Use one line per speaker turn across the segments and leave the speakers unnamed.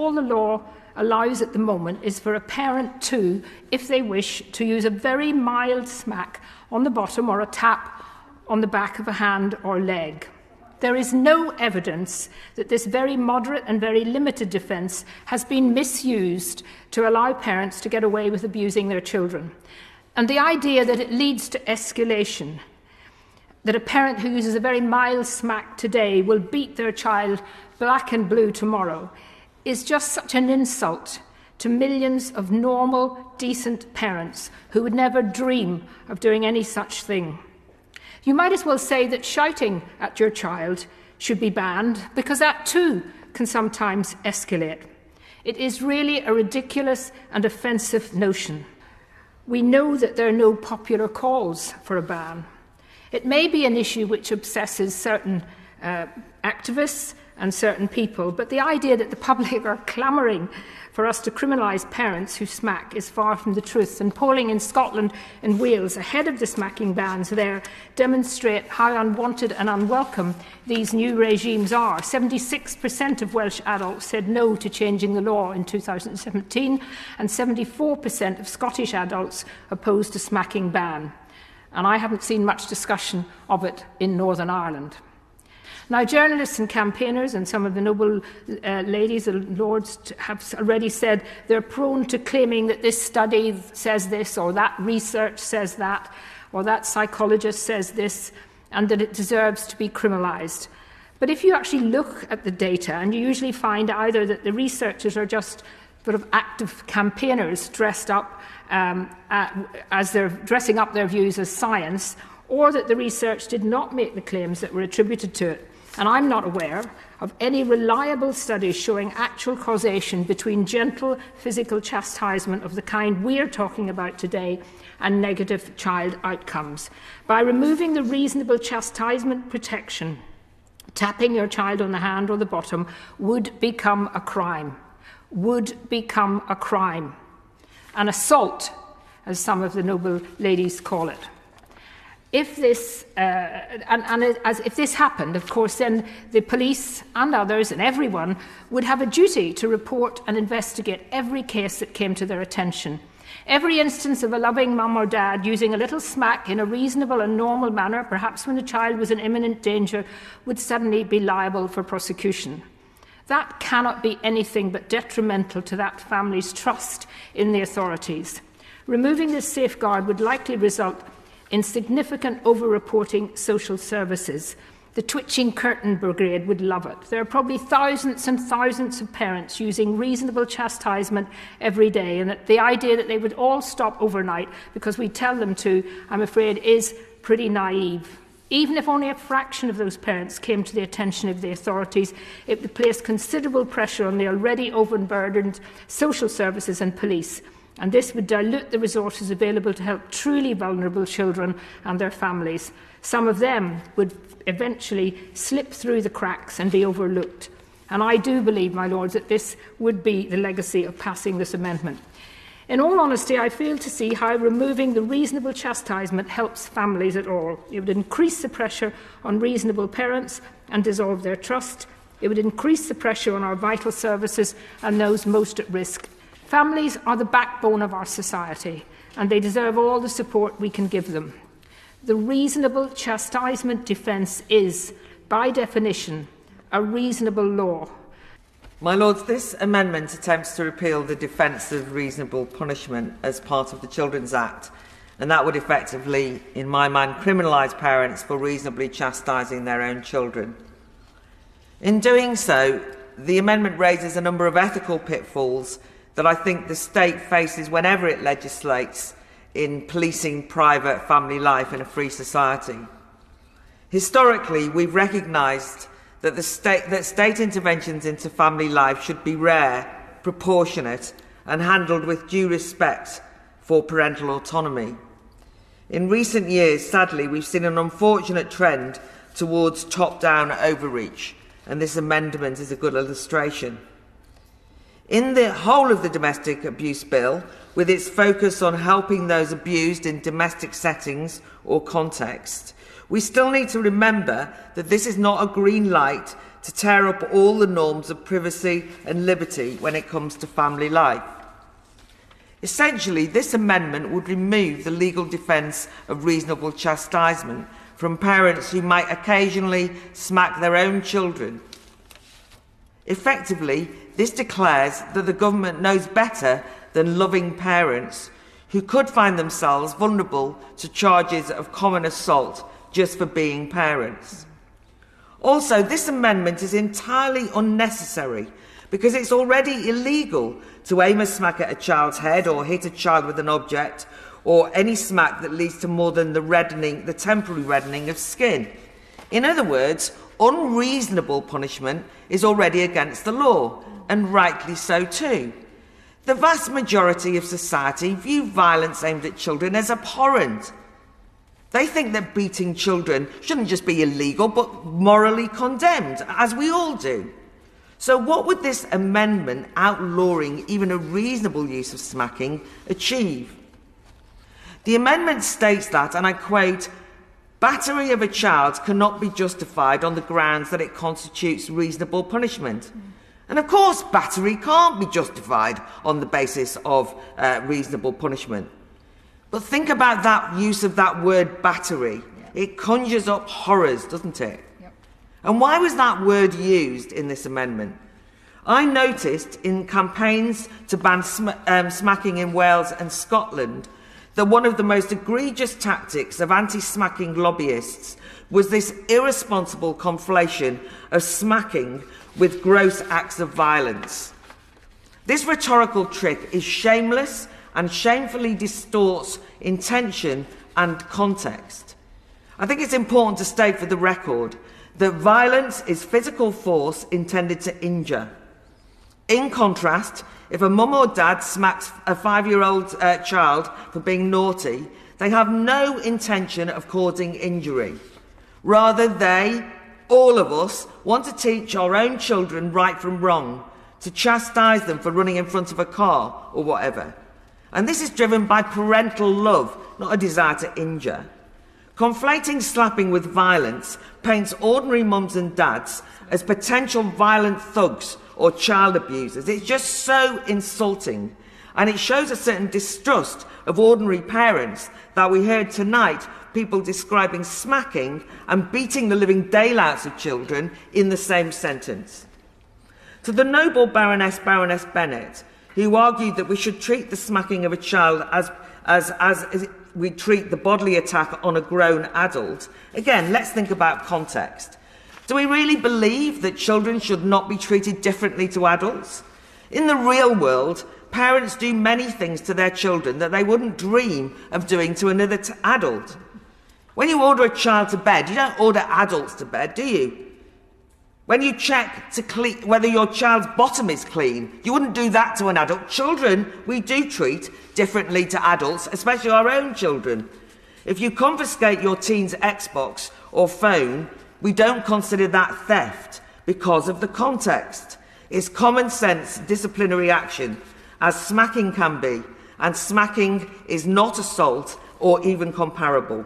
all the law allows at the moment is for a parent to, if they wish, to use a very mild smack on the bottom or a tap on the back of a hand or leg. There is no evidence that this very moderate and very limited defence has been misused to allow parents to get away with abusing their children. And the idea that it leads to escalation, that a parent who uses a very mild smack today will beat their child black and blue tomorrow, is just such an insult to millions of normal, decent parents who would never dream of doing any such thing. You might as well say that shouting at your child should be banned, because that too can sometimes escalate. It is really a ridiculous and offensive notion. We know that there are no popular calls for a ban. It may be an issue which obsesses certain activists and certain people, but the idea that the public are clamouring for us to criminalise parents who smack is far from the truth. And polling in Scotland and Wales ahead of the smacking bans there demonstrate how unwanted and unwelcome these new regimes are. 76% of Welsh adults said no to changing the law in 2017, and 74% of Scottish adults opposed a smacking ban. And I haven't seen much discussion of it in Northern Ireland. Now, journalists and campaigners and some of the noble ladies and lords have already said they're prone to claiming that this study says this, or that research says that, or that psychologist says this, and that it deserves to be criminalised. But if you actually look at the data, and you usually find either that the researchers are just sort of active campaigners dressed up as they're dressing up their views as science, or that the research did not make the claims that were attributed to it. And I'm not aware of any reliable studies showing actual causation between gentle physical chastisement of the kind we're talking about today and negative child outcomes. By removing the reasonable chastisement protection, tapping your child on the hand or the bottom would become a crime. Would become a crime. An assault, as some of the noble ladies call it. If this, if this happened, of course, then the police and others and everyone would have a duty to report and investigate every case that came to their attention. Every instance of a loving mum or dad using a little smack in a reasonable and normal manner, perhaps when the child was in imminent danger, would suddenly be liable for prosecution. That cannot be anything but detrimental to that family's trust in the authorities. Removing this safeguard would likely result in significant over-reporting social services. The twitching curtain brigade would love it. There are probably thousands and thousands of parents using reasonable chastisement every day, and that the idea that they would all stop overnight because we tell them to, I'm afraid, is pretty naive. Even if only a fraction of those parents came to the attention of the authorities, it would place considerable pressure on the already overburdened social services and police. And this would dilute the resources available to help truly vulnerable children and their families. Some of them would eventually slip through the cracks and be overlooked. And I do believe, my lords, that this would be the legacy of passing this amendment. In all honesty, I fail to see how removing the reasonable chastisement helps families at all. It would increase the pressure on reasonable parents and dissolve their trust. It would increase the pressure on our vital services and those most at risk. Families are the backbone of our society, and they deserve all the support we can give them. The reasonable chastisement defence is, by definition, a reasonable law.
My Lords, this amendment attempts to repeal the defence of reasonable punishment as part of the Children's Act, and that would effectively, in my mind, criminalise parents for reasonably chastising their own children. In doing so, the amendment raises a number of ethical pitfalls that I think the state faces whenever it legislates in policing private family life in a free society. Historically, we've recognised that state interventions into family life should be rare, proportionate, and handled with due respect for parental autonomy. In recent years, sadly, we've seen an unfortunate trend towards top-down overreach, and this amendment is a good illustration. In the whole of the Domestic Abuse Bill, with its focus on helping those abused in domestic settings or context, we still need to remember that this is not a green light to tear up all the norms of privacy and liberty when it comes to family life. Essentially, this amendment would remove the legal defence of reasonable chastisement from parents who might occasionally smack their own children. Effectively, this declares that the government knows better than loving parents who could find themselves vulnerable to charges of common assault just for being parents. Also, this amendment is entirely unnecessary because it's already illegal to aim a smack at a child's head or hit a child with an object, or any smack that leads to more than the temporary reddening of skin. In other words, unreasonable punishment is already against the law, and rightly so too. The vast majority of society view violence aimed at children as abhorrent. They think that beating children shouldn't just be illegal, but morally condemned, as we all do. So what would this amendment outlawing even a reasonable use of smacking achieve? The amendment states that, and I quote, "Battery of a child cannot be justified on the grounds that it constitutes reasonable punishment." And of course, battery can't be justified on the basis of reasonable punishment. But think about that use of that word battery. Yeah. It conjures up horrors, doesn't it? Yep. And why was that word used in this amendment? I noticed in campaigns to ban smacking in Wales and Scotland that one of the most egregious tactics of anti-smacking lobbyists was this irresponsible conflation of smacking with gross acts of violence. This rhetorical trick is shameless and shamefully distorts intention and context. I think it's important to state for the record that violence is physical force intended to injure. In contrast, if a mum or dad smacks a 5-year-old child for being naughty, they have no intention of causing injury. Rather, they, all of us, want to teach our own children right from wrong, to chastise them for running in front of a car or whatever. And this is driven by parental love, not a desire to injure. Conflating slapping with violence paints ordinary mums and dads as potential violent thugs or child abusers. It's just so insulting. And it shows a certain distrust of ordinary parents that we heard tonight, people describing smacking and beating the living daylights of children in the same sentence. To the noble Baroness Bennett, who argued that we should treat the smacking of a child as we treat the bodily attack on a grown adult, again, let's think about context. Do we really believe that children should not be treated differently to adults? In the real world, parents do many things to their children that they wouldn't dream of doing to another adult. When you order a child to bed, you don't order adults to bed, do you? When you check to whether your child's bottom is clean, you wouldn't do that to an adult. Children, we do treat differently to adults, especially our own children. If you confiscate your teen's Xbox or phone, we don't consider that theft because of the context. It's common sense disciplinary action, as smacking can be, and smacking is not assault or even comparable.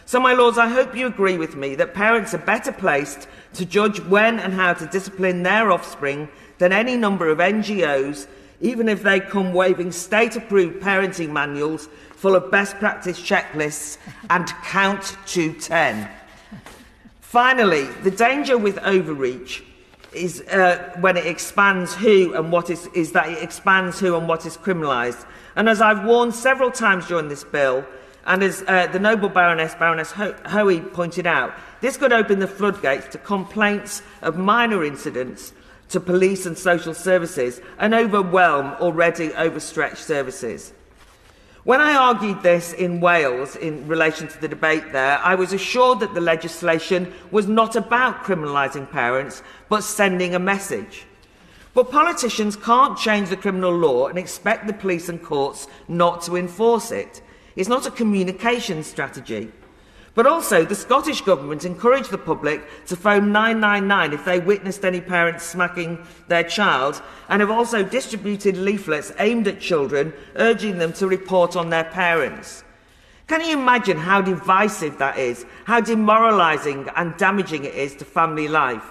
So, my lords, I hope you agree with me that parents are better placed to judge when and how to discipline their offspring than any number of NGOs, even if they come waving state-approved parenting manuals full of best practice checklists and count to 10. Finally, the danger with overreach is when it expands who and what is that it expands who and what is criminalised. And as I've warned several times during this bill, and as the noble Baroness Hoey pointed out, this could open the floodgates to complaints of minor incidents to police and social services and overwhelm already overstretched services. When I argued this in Wales in relation to the debate there, I was assured that the legislation was not about criminalising parents, but sending a message. But politicians can't change the criminal law and expect the police and courts not to enforce it. It's not a communication strategy. But also, the Scottish Government encouraged the public to phone 999 if they witnessed any parents smacking their child, and have also distributed leaflets aimed at children, urging them to report on their parents. Can you imagine how divisive that is, how demoralising and damaging it is to family life?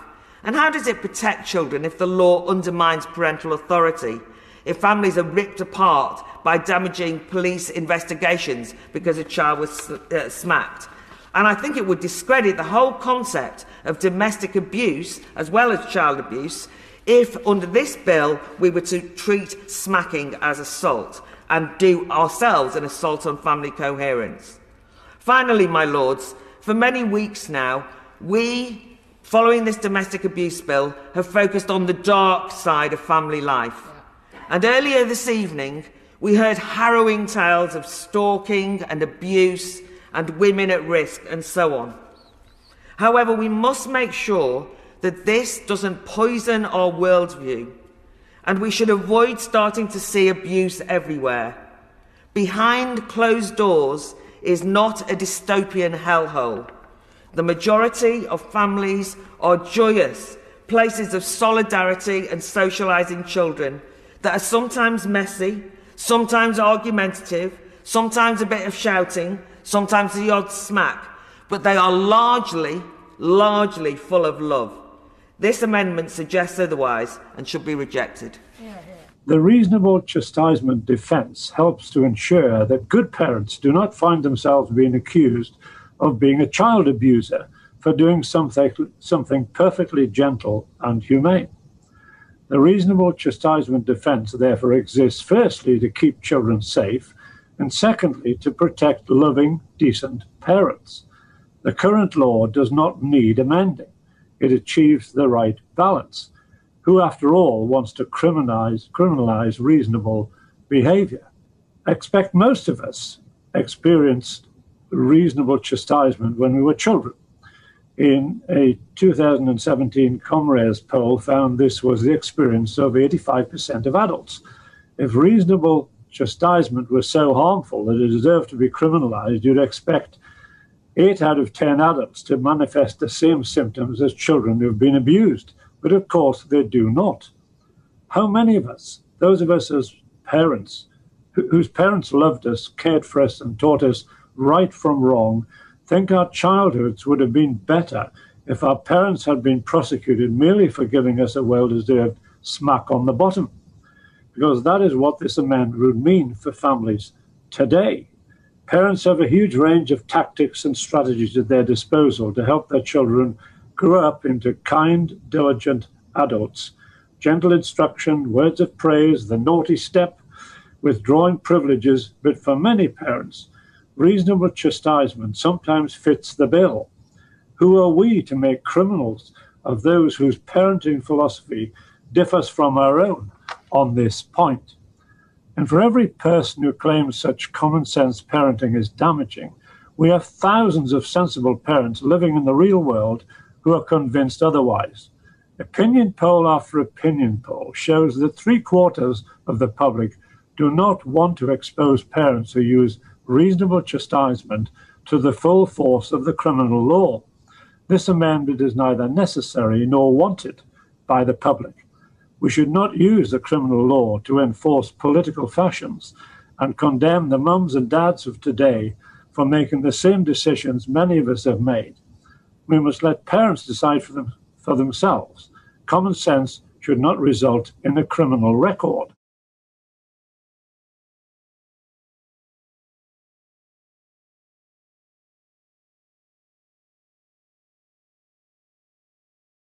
And how does it protect children if the law undermines parental authority? If families are ripped apart by damaging police investigations because a child was smacked? And I think it would discredit the whole concept of domestic abuse as well as child abuse if, under this bill, we were to treat smacking as assault and do ourselves an assault on family coherence. Finally, my lords, for many weeks now, we, following this domestic abuse bill, have focused on the dark side of family life. And earlier this evening, we heard harrowing tales of stalking and abuse and women at risk and so on. However, we must make sure that this doesn't poison our worldview, and we should avoid starting to see abuse everywhere. Behind closed doors is not a dystopian hellhole. The majority of families are joyous places of solidarity and socialising children that are sometimes messy, sometimes argumentative, sometimes a bit of shouting, sometimes the odd smack, but they are largely full of love. This amendment suggests otherwise and should be rejected.
The reasonable chastisement defence helps to ensure that good parents do not find themselves being accused of being a child abuser for doing something perfectly gentle and humane. The reasonable chastisement defence therefore exists firstly to keep children safe and secondly to protect loving, decent parents. The current law does not need amending. It achieves the right balance. Who, after all, wants to criminalise reasonable behaviour? I expect most of us experienced reasonable chastisement when we were children. In a 2017 Comrares poll found this was the experience of 85% of adults. If reasonable chastisement was so harmful that it deserved to be criminalised, you'd expect 8 out of 10 adults to manifest the same symptoms as children who have been abused. But of course, they do not. How many of us, those of us as parents, whose parents loved us, cared for us, and taught us right from wrong, think our childhoods would have been better if our parents had been prosecuted merely for giving us a well-deserved smack on the bottom? Because that is what this amendment would mean for families today. Parents have a huge range of tactics and strategies at their disposal to help their children grow up into kind, diligent adults. Gentle instruction, words of praise, the naughty step, withdrawing privileges, but for many parents, reasonable chastisement sometimes fits the bill. Who are we to make criminals of those whose parenting philosophy differs from our own on this point? And for every person who claims such common sense parenting is damaging, we have thousands of sensible parents living in the real world who are convinced otherwise. Opinion poll after opinion poll shows that 3/4 of the public do not want to expose parents who use reasonable chastisement to the full force of the criminal law. This amendment is neither necessary nor wanted by the public. We should not use the criminal law to enforce political fashions and condemn the mums and dads of today for making the same decisions many of us have made. We must let parents decide for themselves. Common sense should not result in a criminal record.